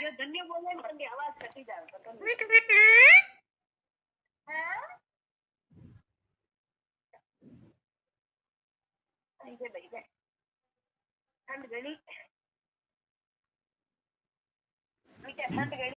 जो धन्य बोले ने आवाज कटी जाए तो ऐसे भाई है ठंड घड़ी ठंड घड़ी